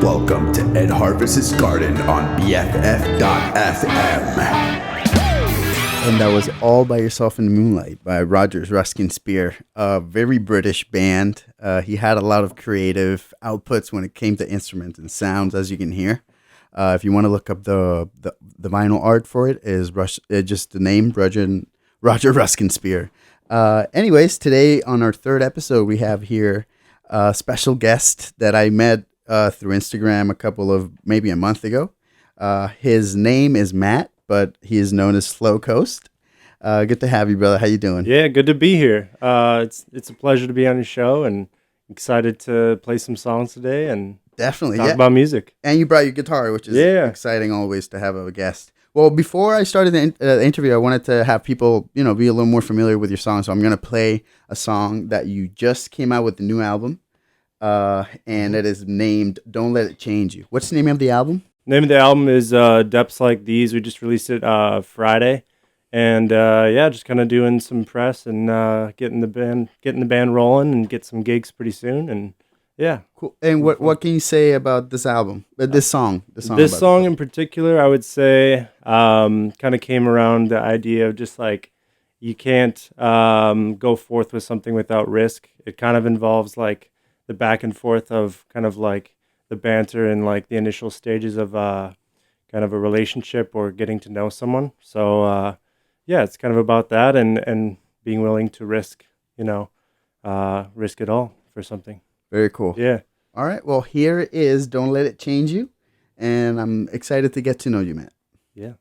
Welcome to Ed Harvest's Garden on BFF.FM. And that was All By Yourself in the Moonlight by Rogers Ruskin Spear, a very British band. He had a lot of creative outputs when it came to instruments and sounds, as you can hear. If you want to look up the vinyl art for it, is just the name, Roger Ruskin Spear. Anyways, today on our third episode, we have here a special guest that I met through Instagram maybe a month ago. His name is Matt, but he is known as Slow Coast. Good to have you, brother. How you doing? Yeah, good to be here. It's a pleasure to be on your show, and excited to play some songs today and Definitely talk about music. And you brought your guitar, which is exciting always to have a guest. Well, before I started the interview, I wanted to have people, be a little more familiar with your song. So I'm going to play a song that you just came out with the new album, and it is named "Don't Let It Change You." What's the name of the album? Name of the album is Depths Like These. We just released it Friday, and just kind of doing some press and getting the band rolling and get some gigs pretty soon. And yeah, cool. And what can you say about this album? This song in particular, I would say, kind of came around the idea of just like you can't go forth with something without risk. It kind of involves like the back and forth of kind of like the banter and like the initial stages of kind of a relationship or getting to know someone. So it's kind of about that and being willing to risk it all for something. Very cool. Yeah. All right. Well, here is "Don't Let It Change You," and I'm excited to get to know you, Matt. Yeah.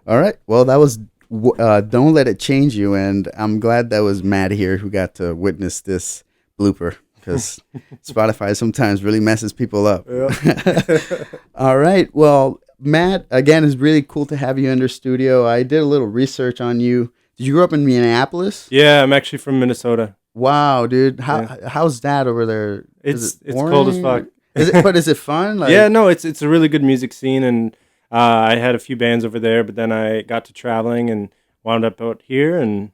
All right. Well, that was Don't Let It Change You. And I'm glad that was Matt here who got to witness this blooper because Spotify sometimes really messes people up. All right. Well, Matt, again, it's really cool to have you in the studio. I did a little research on you. Did you grow up in Minneapolis? Yeah, I'm actually from Minnesota. Wow, dude. How's that over there? It's cold as fuck. Is it fun? Like, yeah, no, it's a really good music scene, and I had a few bands over there, but then I got to traveling and wound up out here, and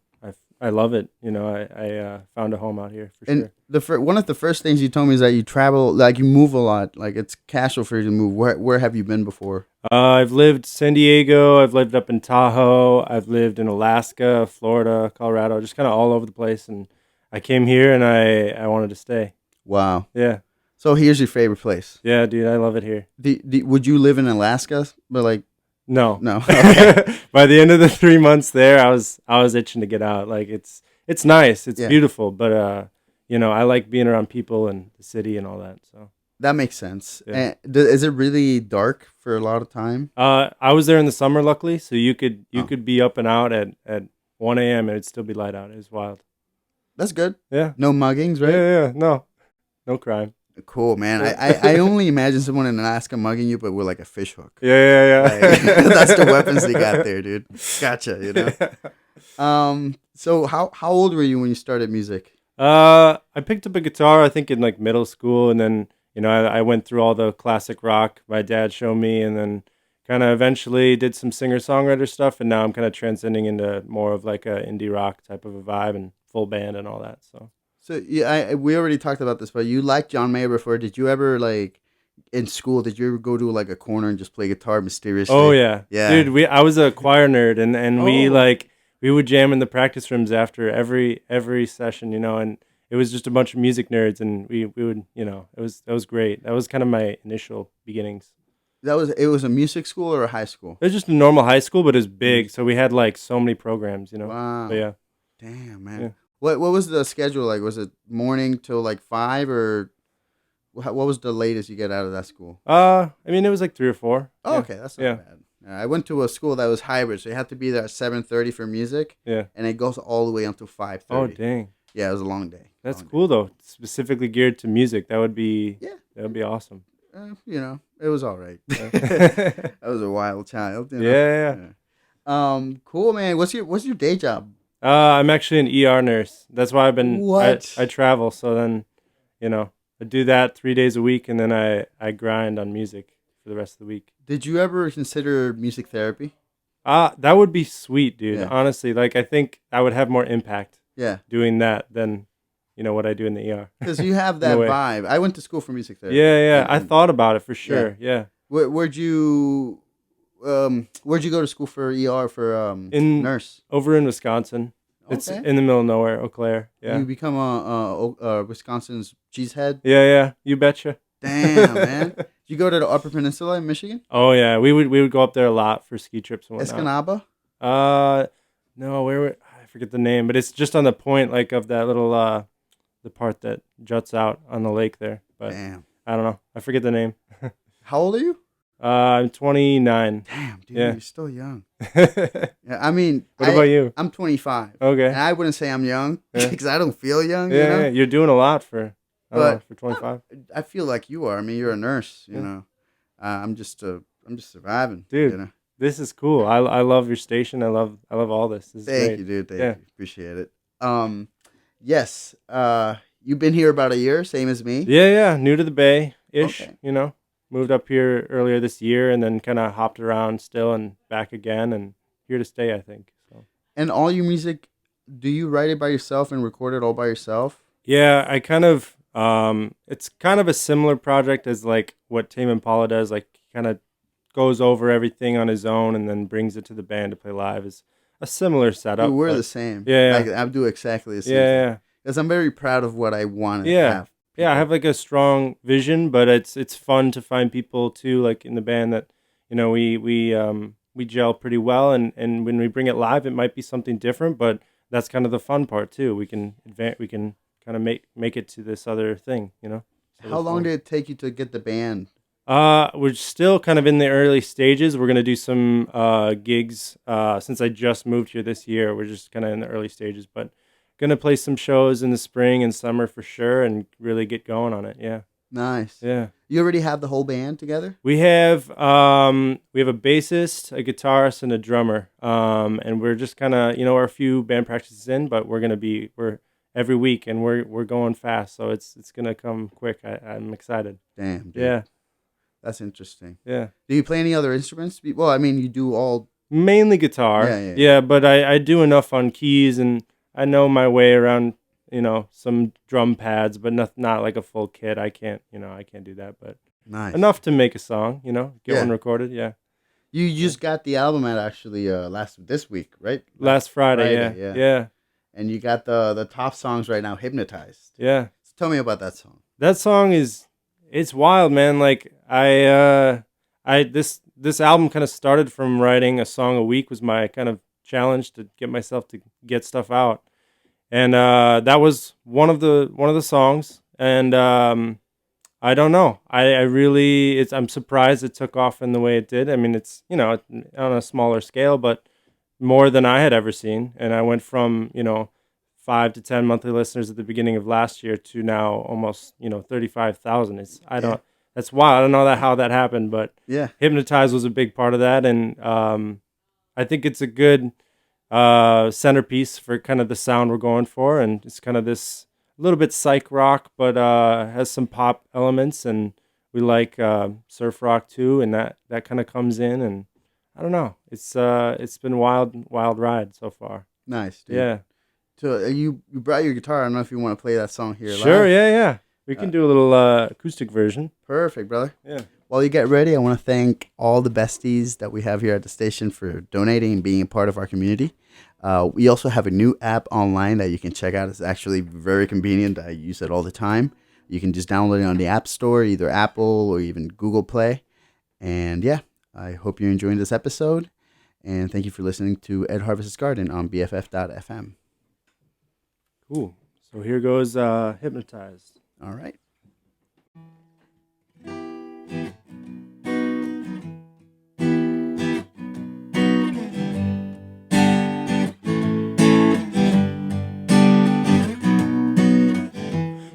I love it. You know, I found a home out here for and sure. one of the first things you told me is that you travel, like you move a lot, like it's casual for you to move. Where have you been before? I've lived San Diego. I've lived up in Tahoe. I've lived in Alaska, Florida, Colorado, just kind of all over the place. And I came here, and I wanted to stay. Wow. Yeah. So here's your favorite place. Yeah, dude, I love it here. Would you live in Alaska? But like, No. Okay. By the end of the 3 months there, I was itching to get out. Like it's nice, it's beautiful, but you know, I like being around people and the city and all that. So that makes sense. Yeah. And is it really dark for a lot of time? I was there in the summer, luckily, so you could be up and out at 1 a.m. and it'd still be light out. It was wild. That's good. Yeah. No muggings, right? Yeah. No crime. Cool, man. I only imagine someone in Alaska mugging you, but with like a fish hook. Yeah. Like, that's the weapons they got there, dude. Gotcha, you know. So how old were you when you started music? I picked up a guitar, I think in like middle school, and then you know I went through all the classic rock my dad showed me, and then kind of eventually did some singer-songwriter stuff, and now I'm kind of transcending into more of like a indie rock type of a vibe and full band and all that. So yeah, we already talked about this, but you liked John Mayer before. Did you ever like in school? Did you ever go to like a corner and just play guitar mysteriously? Oh yeah. Yeah. Dude, I was a choir nerd, and we would jam in the practice rooms after every session, you know, and it was just a bunch of music nerds, and we would, you know, that was great. That was kind of my initial beginnings. It was a music school or a high school? It was just a normal high school, but it was big, so we had like so many programs, you know. Wow. But yeah. Damn, man. Yeah. What was the schedule like? Was it morning till like 5 or what was the latest you get out of that school? I mean, it was like 3 or 4. Oh, Yeah. okay, that's not Yeah. bad. I went to a school that was hybrid, so you had to be there at 7:30 for music, Yeah. and it goes all the way until 5:30. Oh, dang. Yeah, it was a long day. That's Long cool though. Specifically geared to music. That would be Yeah. That would be awesome. day. You know, it was all right. Yeah. I was a wild child. You know? Yeah. Cool, man. What's your day job? I'm actually an ER nurse. That's why I've been. What? I travel. So then, you know, I do that 3 days a week, and then I grind on music for the rest of the week. Did you ever consider music therapy? That would be sweet, dude. Yeah. Honestly, like I think I would have more impact Yeah, doing that than, you know, what I do in the ER. because you have In that a way. vibe. I went to school for music therapy. Yeah. I And- thought about it for sure. Yeah. Where'd you go to school for ER for In- nurse? Over in Wisconsin. It's Okay. in the middle of nowhere, Eau Claire. Yeah. You become a Wisconsin's cheesehead. Yeah. You betcha. Damn, man. Did you go to the Upper Peninsula in Michigan? Oh yeah, we would go up there a lot for ski trips and whatnot. Escanaba? No, I forget the name, but it's just on the point like of that little the part that juts out on the lake there. But Damn. I don't know. I forget the name. How old are you? I'm 29. Damn, dude, Yeah. you're still young. What Yeah, I mean, about you? I'm 25. Okay. And I wouldn't say I'm young Yeah. because I don't feel young. Yeah, you know? yeah, you're doing a lot for But- for 25. I feel like you are. I mean, you're a nurse. You Yeah. know, I'm just surviving, Dude. You know? This is cool. I love your station. I love all this. This is Thank great. you, dude. Thank Yeah. you. Appreciate it. Yes. You've been here about a year, same as me. Yeah. New to the Bay ish. Okay. You know, moved up here earlier this year, and then kind of hopped around still and back again, and here to stay. I think so. And all your music, do you write it by yourself and record it all by yourself? Yeah, I kind of it's kind of a similar project as like what Tame Impala does. Like kind of goes over everything on his own and then brings it to the band to play live. Is a similar setup. Dude, we're but- the same. Yeah, Like, I do exactly the same. yeah. Because I'm very proud of what I want to Yeah. have. Yeah, I have like a strong vision, but it's fun to find people too, like in the band that, you know, we gel pretty well, and when we bring it live, it might be something different, but that's kind of the fun part too. We can kind of make it to this other thing, you know. So How it's long fun. did it take you to get the band We're still kind of in the early stages. We're gonna do some gigs. Since I just moved here this year, we're just kind of in the early stages, but gonna play some shows in the spring and summer for sure, and really get going on it. Yeah, Nice. yeah. You already have the whole band together? We have a bassist, a guitarist, and a drummer. And we're just kind of we're a few band practices in, but we're every week, and we're going fast, so it's gonna come quick. I'm excited. Damn. Dude. Yeah, That's interesting. yeah. Do you play any other instruments? Well, I mean, you do all. Mainly guitar. Yeah. But I do enough on keys, and I know my way around. Some drum pads, but not like a full kit. I can't do that, but Nice. enough to make a song. Get Yeah. one recorded. Yeah. You just got the album out actually this week, right? Last Friday. Friday, Yeah. yeah. Yeah. And you got the top songs right now, Hypnotized. Yeah. So tell me about that song. That song it's wild, man. Like this album kind of started from writing a song a week was my kind of challenge to get myself to get stuff out. And that was one of the songs. And I don't know. I'm surprised it took off in the way it did. I mean, it's on a smaller scale, but more than I had ever seen. And I went from 5 to 10 monthly listeners at the beginning of last year to now almost 35,000. That's wild. I don't know how that happened, but Yeah. Hypnotize was a big part of that, and I think it's a good centerpiece for kind of the sound we're going for, and it's kind of this little bit psych rock, but has some pop elements, and we like surf rock too, and that kind of comes in, and I don't know, it's been a wild ride so far. Nice, dude. Yeah, So you brought your guitar. I don't know if you want to play that song here. sure, live. yeah, we can do a little acoustic version. Perfect, brother. Yeah. While you get ready, I want to thank all the besties that we have here at the station for donating and being a part of our community. We also have a new app online that you can check out. It's actually very convenient. I use it all the time. You can just download it on the App Store, either Apple or even Google Play. And yeah, I hope you're enjoying this episode. And thank you for listening to Ed Harvest's Garden on BFF.fm. Cool. So here goes Hypnotized. All right.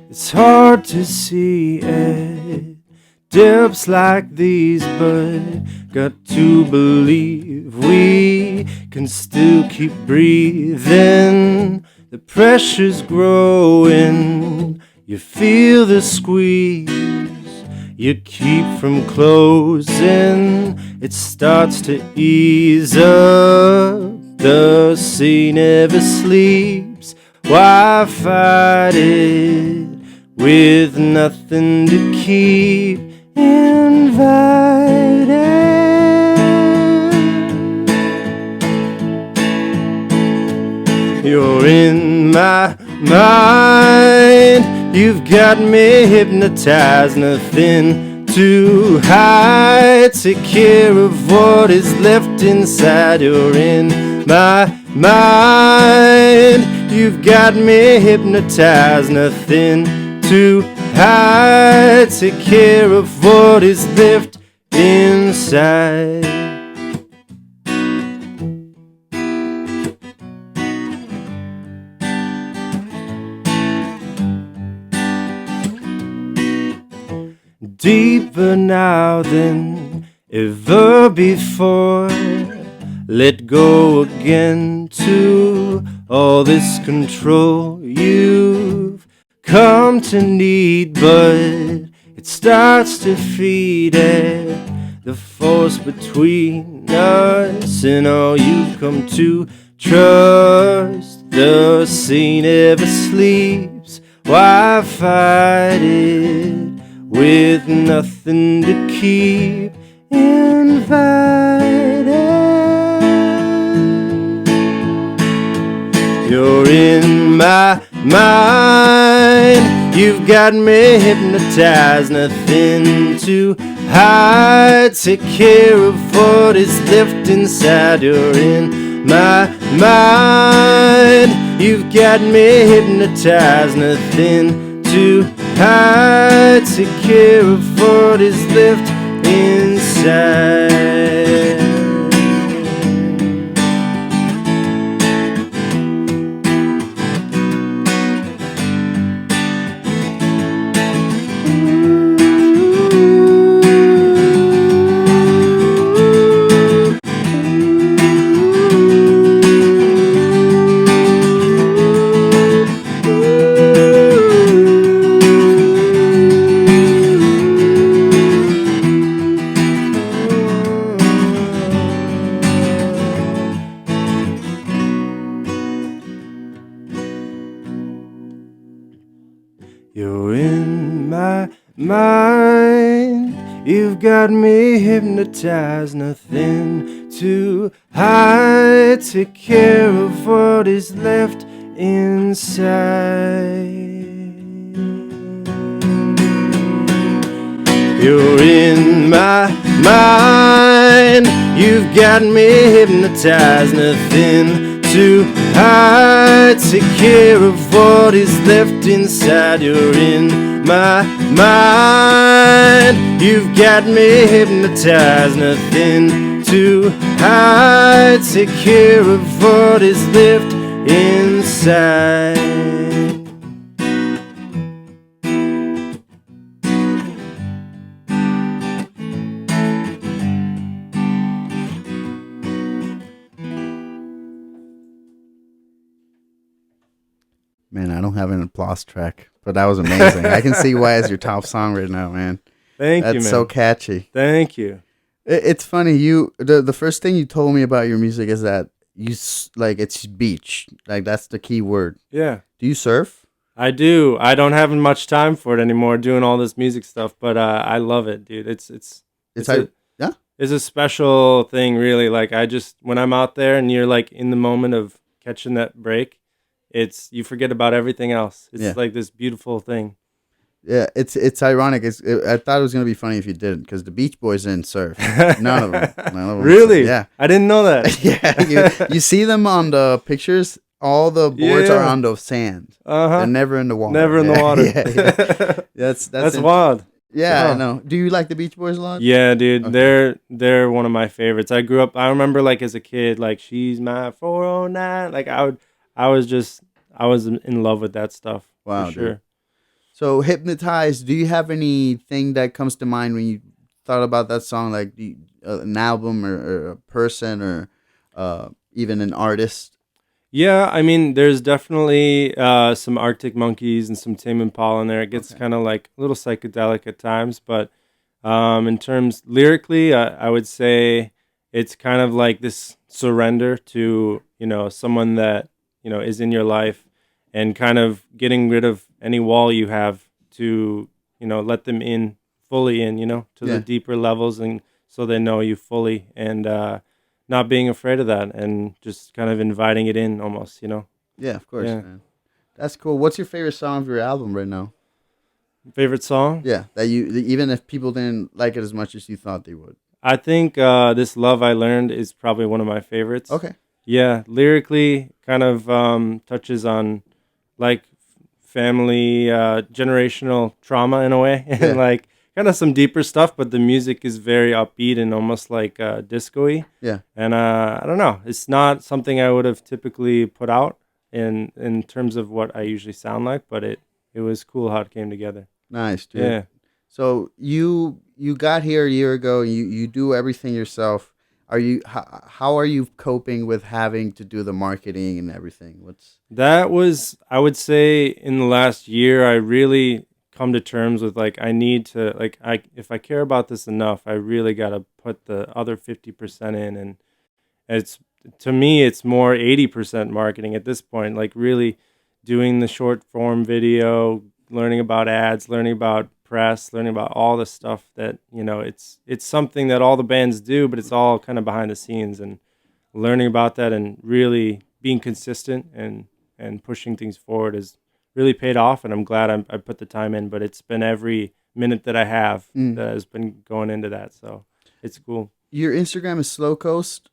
It's hard to see it, dips like these, but got to believe we can still keep breathing. The pressure's growing, you feel the squeeze, you keep from closing, it starts to ease up. The sea never sleeps, why fight it with nothing to keep invited? You're in my mind, you've got me hypnotized, nothing to hide. Take care of what is left inside. You're in my mind, you've got me hypnotized, nothing to hide. Take care of what is left inside. Deeper now than ever before, let go again to all this control you've come to need, but it starts to feed it. The force between us and all you've come to trust. The sea never sleeps, why fight it with nothing to keep invited? You're in my mind, you've got me hypnotized, nothing to hide. Take care of what is left inside. You're in my mind, you've got me hypnotized, nothing to hide. Take care of what is left inside. You're in my mind. You've got me hypnotized. Nothing to hide. Take care of what is left inside. You're in my mind. You've got me hypnotized. Nothing to hide. Take care of what is left inside. You're in my mind. You've got me hypnotized. Nothing to hide. Take care of what is left inside. Man, I don't have an applause track, but that was amazing. I can see why it's your top song right now, man. Thank you, man. That's so catchy. Thank you. It's funny. The first thing you told me about your music is that like it's beach. Like that's the key word. Yeah. Do you surf? I do. I don't have much time for it anymore, doing all this music stuff, but I love it, dude. It's Yeah. It's a special thing, really. Like when I'm out there and you're like in the moment of catching that break, you forget about everything else. It's like this beautiful thing. Yeah, it's ironic. I thought it was gonna be funny if you didn't, because the Beach Boys didn't surf. None of them. Really? Yeah. I didn't know that. Yeah. You see them on the pictures. All the boards are on the sand. They're never in the water. Never in the water. Yeah. That's wild. Yeah, I know. Do you like the Beach Boys a lot? Yeah, dude. Okay. They're one of my favorites. I remember like as a kid, like she's my 409. Like I was in love with that stuff. Wow, for sure. dude. So Hypnotized, do you have anything that comes to mind when you thought about that song? Like an album or a person or even an artist? Yeah, I mean, there's definitely some Arctic Monkeys and some Tame Impala in there. It gets kind of like a little psychedelic at times, but in terms lyrically, I would say it's kind of like this surrender to, someone that, is in your life, and kind of getting rid of any wall you have to, let them in fully in, to the deeper levels, and so they know you fully, and not being afraid of that, and just kind of inviting it in almost, Yeah, of course, man. That's cool. What's your favorite song of your album right now? Favorite song? Yeah, that even if people didn't like it as much as you thought they would. I think This Love I Learned is probably one of my favorites. Okay. Yeah, lyrically kind of touches on like family, generational trauma in a way, and like kind of some deeper stuff, but the music is very upbeat and almost like disco-y. Yeah. And I don't know, it's not something I would have typically put out in terms of what I usually sound like, but it was cool how it came together. Nice, dude. Yeah. So you got here a year ago. You do everything yourself. How are you coping with having to do the marketing and everything? That was, I would say, in the last year, I really come to terms with like I need to if I care about this enough, I really got to put the other 50% in, and to me it's more 80% marketing at this point, like really doing the short form video, learning about ads, learning about press, learning about all the stuff that it's something that all the bands do, but it's all kind of behind the scenes, and learning about that and really being consistent and pushing things forward has really paid off, and I'm glad I put the time in, but it's been every minute that I have that has been going into that, so it's cool. Your Instagram is Slow Coast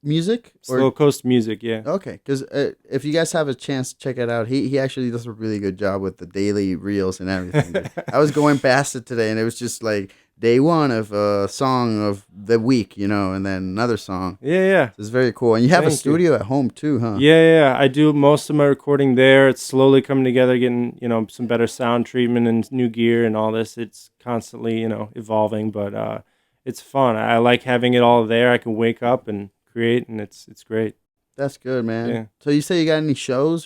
Music? Slow Coast Music, yeah. Okay, because if you guys have a chance, check it out. He actually does a really good job with the daily reels and everything. I was going past it today, and it was just like day one of a song of the week, and then another song. Yeah. It's very cool. And you have a Thank you. studio at home too, huh? Yeah. I do most of my recording there. It's slowly coming together, getting, some better sound treatment and new gear and all this. It's constantly, evolving, but it's fun. I like having it all there. I can wake up and create, and it's great. That's good, man. Yeah. So you say you got any shows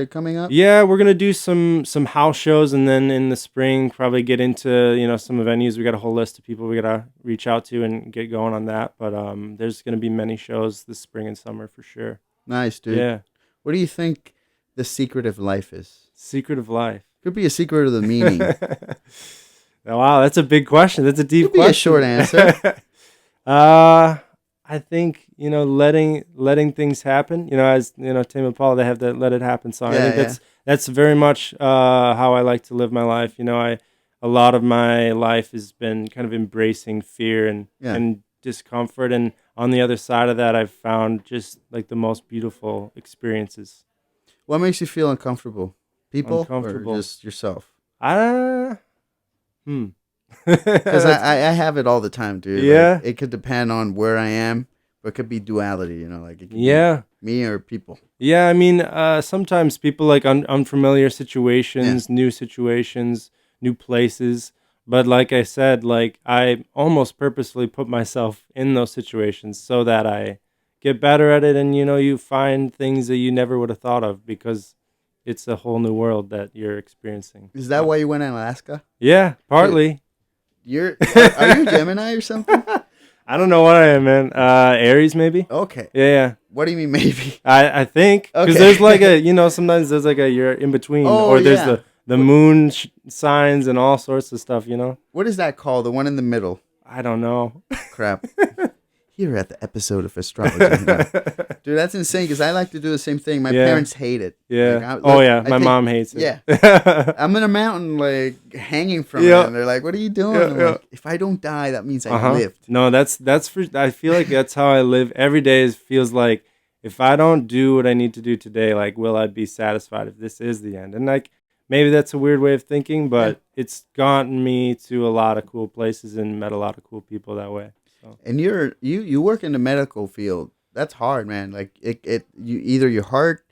coming up? Yeah, we're gonna do some house shows, and then in the spring probably get into some venues. We got a whole list of people we gotta reach out to and get going on that. But there's gonna be many shows this spring and summer for sure. Nice, dude. Yeah, What do you think the secret of life is? secret of life. Could be a secret of the meaning. Wow, that's a big question. That's a deep Could be a question. short answer. I think letting things happen. As Tame Impala, they have that "Let It Happen" song. I think that's very much how I like to live my life. A lot of my life has been kind of embracing fear and discomfort, and on the other side of that, I've found just like the most beautiful experiences. What makes you feel uncomfortable? People Uncomfortable. or just yourself? Because I have it all the time, dude. Yeah. Like, it could depend on where I am, but it could be duality, like it could Yeah. be me or people. Yeah, I mean, sometimes people like unfamiliar situations, new situations, new places. But like I said, like I almost purposefully put myself in those situations so that I get better at it, and you find things that you never would have thought of because it's a whole new world that you're experiencing. Is that why you went to Alaska? Yeah, partly. Are you a Gemini or something? I don't know what I am, man. Aries, maybe. Okay. Yeah. What do you mean maybe? I think because Okay. there's like sometimes there's like you're in between, Oh, or there's yeah. the moon signs and all sorts of stuff. What is that called? The one in the middle? I don't know. Crap. Here at the episode of astrology. No. Dude, that's insane because I like to do the same thing. My Yeah. parents hate it. Yeah. Like, My mom hates it. Yeah. I'm in a mountain, like, hanging from Yeah. it. And they're like, what are you doing? Yeah, I'm yeah. like, if I don't die, that means I Uh-huh. lived. No, that's for. I feel like that's how I live every day. It feels like if I don't do what I need to do today, like, will I be satisfied if this is the end? And like, maybe that's a weird way of thinking, but it's gotten me to a lot of cool places and met a lot of cool people that way. So. And you work in the medical field. That's hard, man. Like, you either your heart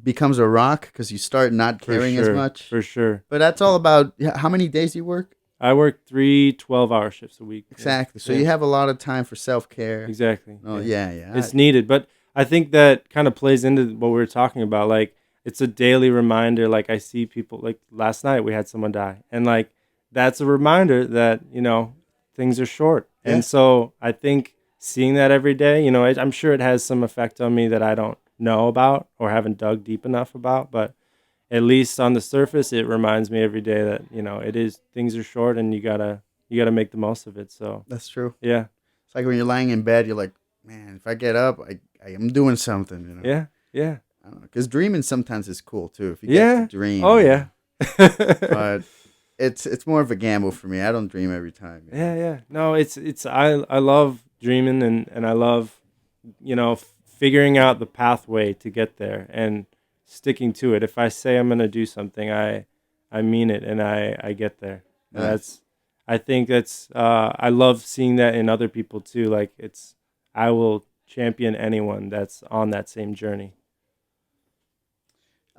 becomes a rock because you start not caring as much. For sure. But that's all about how many days you work? I work 3 12-hour shifts a week. Exactly. So Yeah. you have a lot of time for self-care. Exactly. Oh, yeah. It's needed, but I think that kind of plays into what we were talking about. Like, it's a daily reminder. Like, I see people, like last night we had someone die, and like that's a reminder that things are short. Yeah. And so I think seeing that every day, I'm sure it has some effect on me that I don't know about or haven't dug deep enough about, but at least on the surface, it reminds me every day that things are short, and you gotta make the most of it. So That's true. yeah, It's like when you're lying in bed, you're like, man, if I get up, I am doing something. yeah. I don't know, because dreaming sometimes is cool too. If you Yeah. get to dream. Oh yeah. But it's more of a gamble for me. I don't dream every time. Yeah. No, it's I love dreaming, and I love figuring out the pathway to get there and sticking to it. If I say I'm gonna do something, I mean it, and I get there. And Nice. I think that's I love seeing that in other people too. Like, I will champion anyone that's on that same journey.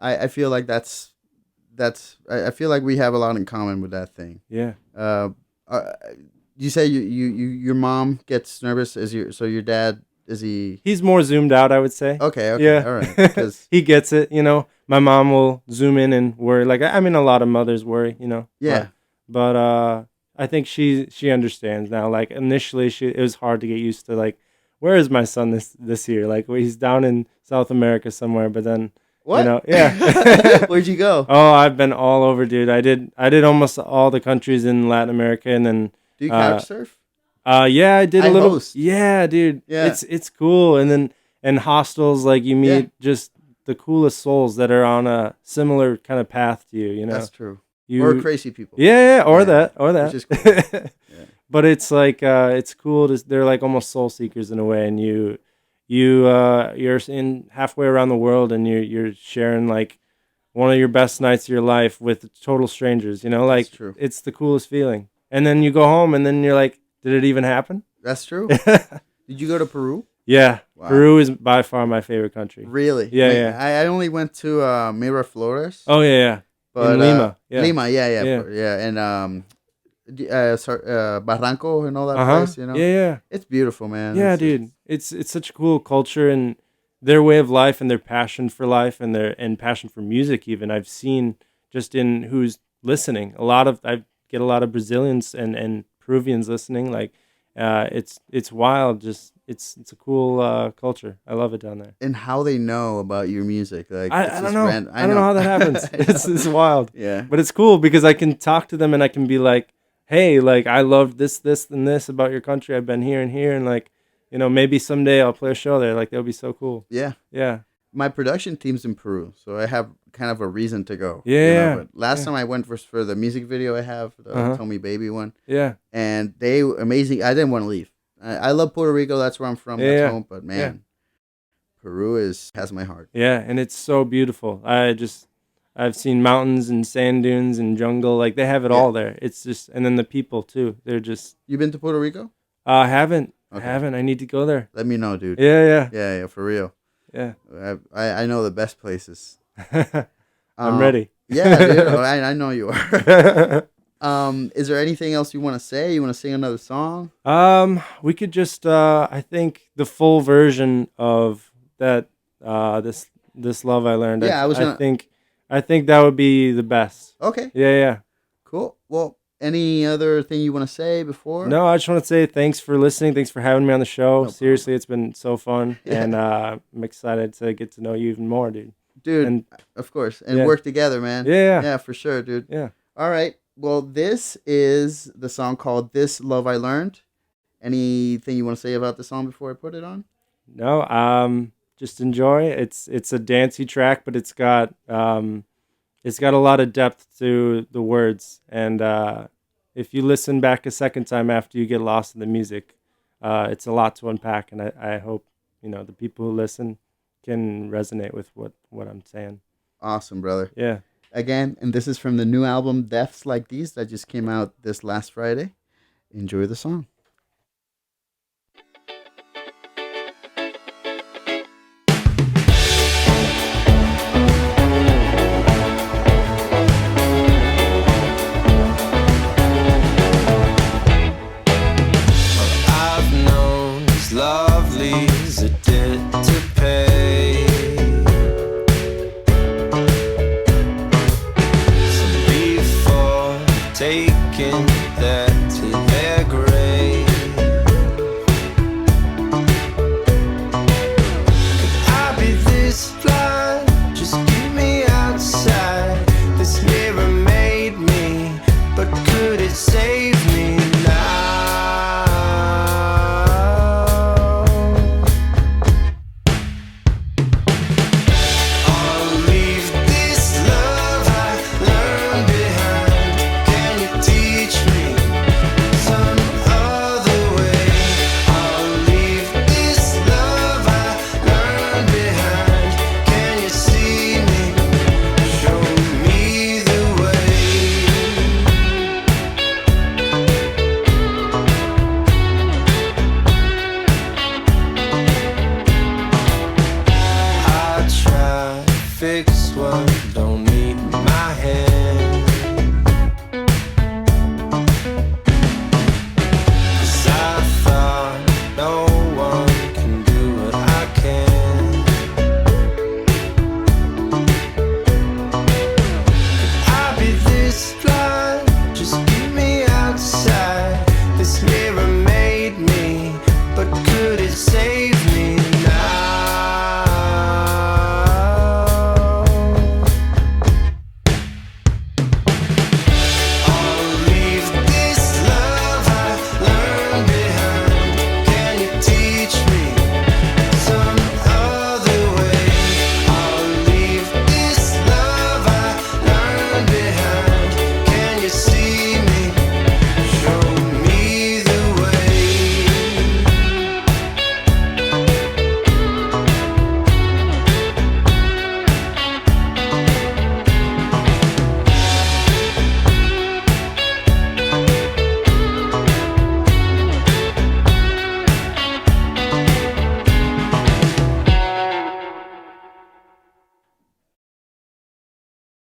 I feel like I feel like we have a lot in common with that thing. Yeah. You say your mom gets nervous. So your dad, is he? He's more zoomed out, I would say. Okay. Yeah. All right. Because he gets it. My mom will zoom in and worry. Like, I mean, a lot of mothers worry. yeah. But I think she understands now. Like, initially, it was hard to get used to. Like, where is my son this year? Like, he's down in South America somewhere. But then, What? yeah. Where'd you go? Oh, I've been all over, dude. I did almost all the countries in Latin America, and then Do you couch surf? yeah, I did a I little. host. Yeah, dude. Yeah. It's cool, and then and hostels, like, you meet just the coolest souls that are on a similar kind of path to you. That's true. You, Or crazy people. yeah, or Yeah, that. which is cool. But it's like it's cool they're like almost soul seekers in a way, and you're in halfway around the world, and you're sharing like one of your best nights of your life with total strangers. Like, true. it's the coolest feeling. and then you go home, and then you're like, did it even happen? That's true. Did you go to Peru? Yeah, Wow. Peru is by far my favorite country. Really? Yeah, Like, yeah. I only went to Miraflores. Oh yeah, But, in Lima. Yeah. Lima, yeah, Yeah. yeah, and Barranco and all that Uh-huh. place, you know. Yeah. It's beautiful, man. Yeah, It's- dude. It's such a cool culture, and their way of life and their passion for life and their passion for music even. I've seen just in who's listening. I get a lot of Brazilians and Peruvians listening. Like it's wild. Just it's a cool culture. I love it down there. And how they know about your music, like it's I don't just know. I don't know how that happens. I know. It's wild. Yeah. But it's cool because I can talk to them and I can be like, hey, like I love this, and this about your country. I've been here and here, and like, you know, maybe someday I'll play a show there. Like that would be so cool. Yeah. Yeah. My production team's in Peru, so I have kind of a reason to go. Yeah. But last Yeah. time I went was for the music video I have, the Uh-huh. Tommy Baby one, Yeah. and they amazing. I didn't want to leave. I love Puerto Rico. That's where I'm from. Yeah, That's yeah. home. But man, Peru has my heart. Yeah. And it's so beautiful. I've seen mountains and sand dunes and jungle. Like they have it Yeah. all there. It's just, and then the people too. They're just, You been to Puerto Rico? I haven't. Okay. I haven't. I need to go there. Let me know, dude. Yeah. Yeah, for real. Yeah. I know the best places. I'm ready. Yeah, dude. I know you are. Is there anything else you want to say? You want to sing another song? We could just I think the full version of that this love I learned. Yeah, I think that would be the best. Okay, Yeah. cool. Well, any other thing you want to say before? No, I just want to say thanks for listening. Thanks for having me on the show. problem. Seriously, it's been so fun, Yeah. and I'm excited to get to know you even more, dude. dude. And Of course, and Yeah. work together, man. Yeah. yeah, for sure, dude. yeah. All right. Well, this is the song called "This Love I Learned." Anything you want to say about the song before I put it on? No, just enjoy. It's a dancey track, but it's got a lot of depth to the words, and if you listen back a second time after you get lost in the music, it's a lot to unpack, and I hope the people who listen can resonate with what I'm saying. Awesome, brother. Yeah. Again, and this is from the new album "Deaths Like These" that just came out this last Friday. Enjoy the song. I've known as lovely as a debt to pay. Some before taking that to their grave. Could I be this blind? Just get me outside. This mirror made me, but could it save me now? I'll leave this love I learned behind. Can you teach me some other way? I'll leave this love I learned behind. Can you see me? Show me the way. I try to fix what don't